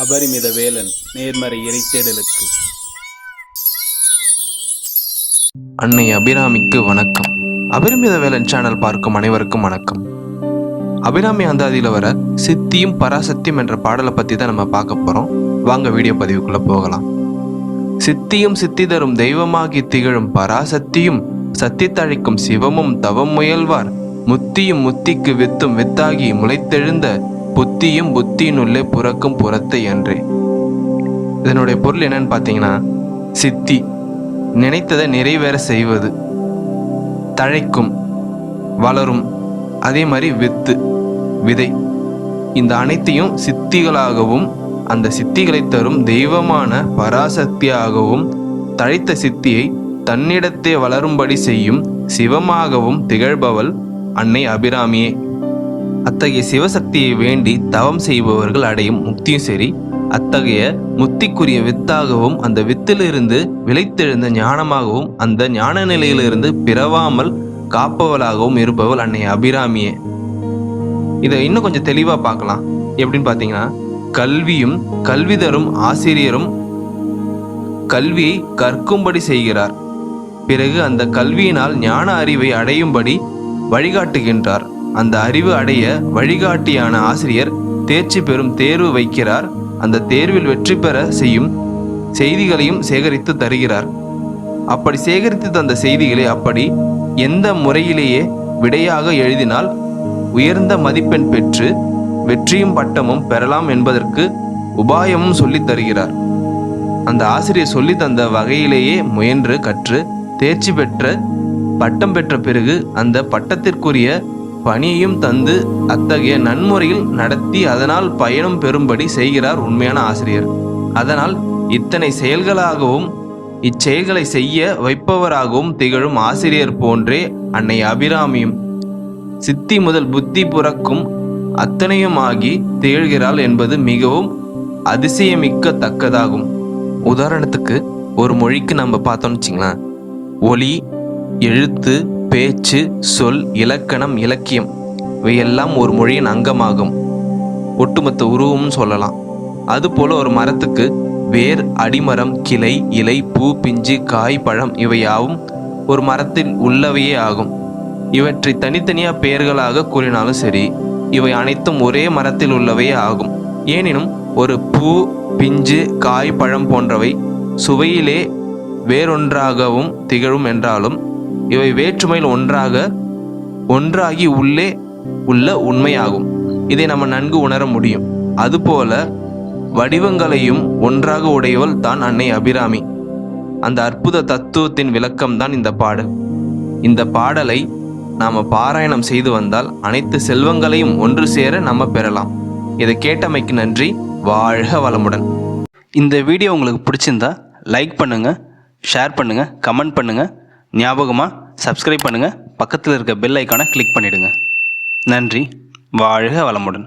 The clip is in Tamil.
அபரிமித வேலன் நேர்மறை இறைத்தேடலுக்கு. அன்னை அபிராமிக்கு வணக்கம். அபரிமித வேலன் சேனல் பார்க்கும் அனைவருக்கும் வணக்கம். அபிராமி அந்தாதியில் வர சித்தியும் பராசத்தியம் என்ற பாடலை பற்றி தான் நம்ம பார்க்க போகிறோம். வாங்க வீடியோ பதிவுக்குள்ளே போகலாம். சித்தியும் சித்தி தரும் தெய்வமாகி திகழும் பராசத்தியும் சத்தித்தழைக்கும் சிவமும் தவம் முயல்வார் முத்தியும் முத்திக்கு வித்தும் வித்தாகி முளைத்தெழுந்த புத்தியும் புத்தியினுள்ளே புறக்கும் புறத்தை என்றே. இதனுடைய பொருள் என்னன்னு பார்த்தீங்கன்னா, சித்தி நினைத்ததை நிறைவேற செய்வது, தழைக்கும் வளரும், அதே மாதிரி வித்து விதை, இந்த அனைத்தையும் சித்திகளாகவும் அந்த சித்திகளை தரும் தெய்வமான பராசக்தியாகவும் தழைத்த சித்தியை தன்னிடத்தே வளரும்படி செய்யும் சிவமாகவும் திகழ்பவள் அன்னை அபிராமியே. அத்தகைய சிவசக்தியை வேண்டி தவம் செய்பவர்கள் அடையும் முக்தியும் சரி, அத்தகைய முத்திக்குரிய வித்தாகவும் அந்த வித்திலிருந்து விளைத்தெழுந்த ஞானமாகவும் அந்த ஞான நிலையிலிருந்து பிறவாமல் காப்பவளாகவும் இருப்பவள் அன்னை அபிராமியே. இதை இன்னும் கொஞ்சம் தெளிவாக பார்க்கலாம். எப்படின்னு பார்த்தீங்கன்னா, கல்வியும் கல்வி தரும் ஆசிரியரும் கல்வியை கற்கும்படி செய்கிறார். பிறகு அந்த கல்வியினால் ஞான அறிவை அடையும்படி வழிகாட்டுகின்றார். அந்த அறிவு அடைய வழிகாட்டியான ஆசிரியர் தேர்ச்சி பெறும் தேர்வு வைக்கிறார். அந்த தேர்வில் வெற்றி பெற செய்யும் செய்திகளையும் சேகரித்து தருகிறார். அப்படி சேகரித்து தந்த செய்திகளை அப்படி எந்த முறையிலேயே விடையாக எழுதினால் உயர்ந்த மதிப்பெண் பெற்று வெற்றியும் பட்டமும் பெறலாம் என்பதற்கு உபாயமும் சொல்லி தருகிறார். அந்த ஆசிரியர் சொல்லி தந்த வகையிலேயே முயன்று கற்று தேர்ச்சி பெற்ற பட்டம் பெற்ற பிறகு அந்த பட்டத்திற்குரிய பணியையும் தந்து அத்தகைய நன்முறையில் நடத்தி அதனால் பயணம் பெறும்படி செய்கிறார் உண்மையான ஆசிரியர். அதனால் இத்தனை செயல்களாகவும் இச்செயல்களை செய்ய வைப்பவராகவும் திகழும் ஆசிரியர் போன்றே அன்னை அபிராமியும் சித்தி முதல் புத்தி புறக்கும் அத்தனையுமாகி திகழ்கிறாள் என்பது மிகவும் அதிசயமிக்கத்தக்கதாகும். உதாரணத்துக்கு ஒரு மொழிக்கு நம்ம பார்த்தோம்னு வச்சுங்களேன், ஒலி, எழுத்து, பேச்சு, சொல், இலக்கணம், இலக்கியம் இவையெல்லாம் ஒரு மொழியின் அங்கமாகும். ஒட்டுமொத்த உருவமும் சொல்லலாம். அதுபோல ஒரு மரத்துக்கு வேர், அடிமரம், கிளை, இலை, பூ, பிஞ்சு, காய், பழம் இவையாவும் ஒரு மரத்தில் உள்ளவையே ஆகும். இவற்றை தனித்தனியாக பெயர்களாக கூறினாலும் சரி, இவை அனைத்தும் ஒரே மரத்தில் உள்ளவையே ஆகும். ஏனினும் ஒரு பூ, பிஞ்சு, காய், பழம் போன்றவை சுவையிலே வேறொன்றாகவும் திகழும் என்றாலும் இவை வேற்றுமையில் ஒன்றாகி உள்ளே உள்ள உண்மையாகும். இதை நம்ம நன்கு உணர முடியும். அதுபோல வடிவங்களையும் ஒன்றாக உடையவள் தான் அன்னை அபிராமி. அந்த அற்புத தத்துவத்தின் விளக்கம்தான் இந்த பாடல். இந்த பாடலை நாம் பாராயணம் செய்து வந்தால் அனைத்து செல்வங்களையும் ஒன்று சேர நம்ம பெறலாம். இதை கேட்டமைக்கு நன்றி. வாழ்க வளமுடன். இந்த வீடியோ உங்களுக்கு பிடிச்சிருந்தா லைக் பண்ணுங்கள், ஷேர் பண்ணுங்கள், கமெண்ட் பண்ணுங்கள். ஞாபகமாக சப்ஸ்கிரைப் பண்ணுங்கள். பக்கத்தில் இருக்க பெல் ஐக்கானை கிளிக் பண்ணிவிடுங்க. நன்றி. வாழ்க வளமுடன்.